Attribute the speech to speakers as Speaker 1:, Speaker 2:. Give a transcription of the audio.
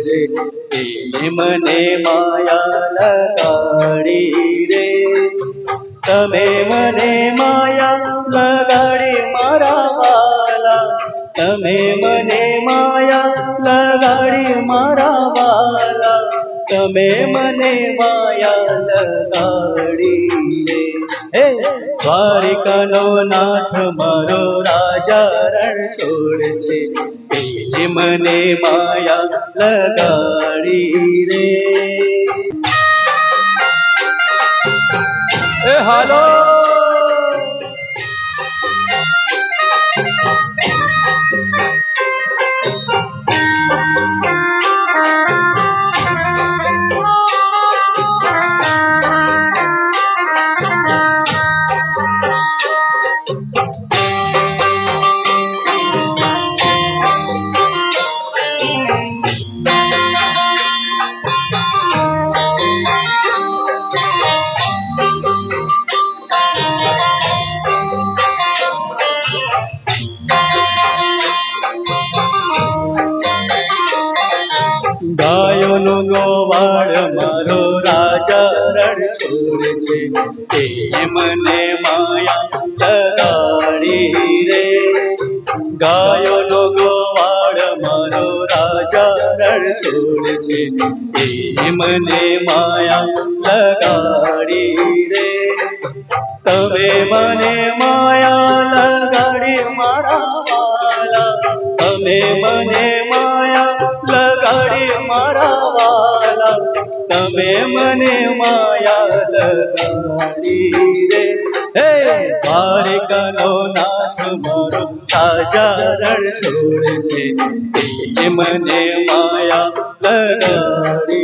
Speaker 1: છે, એને મને માયા લગાડી રે. તમે મને માયા લગાડી મારા વાલા, તમે મને માયા લગાડી મારા વાલા, તમે મને માયા લગાડી રે. હે દ્વારિકાનો નાથ મારો રાજા રણ છોડ છે, એને મને માયા લગાડી રે. એ હાલો ગાયોનો ગોવાળ મારો રાજા રણ છોડ છે, તે મને માયા લગાડી રે. ગાયોનો ગોવાળ મારો રાજા રણ છોડ છે, તે મને માયા લગાડી રે. તમે મને માયા લગાડી મારા વાલા, તમે મને માયા લગાડી મારા વાલા, તમે મને માયા લગાડી રે. હે દ્વારિકાનો નાથ મારો રાજા રણ છોડ છે, એ મને માયા લગાડી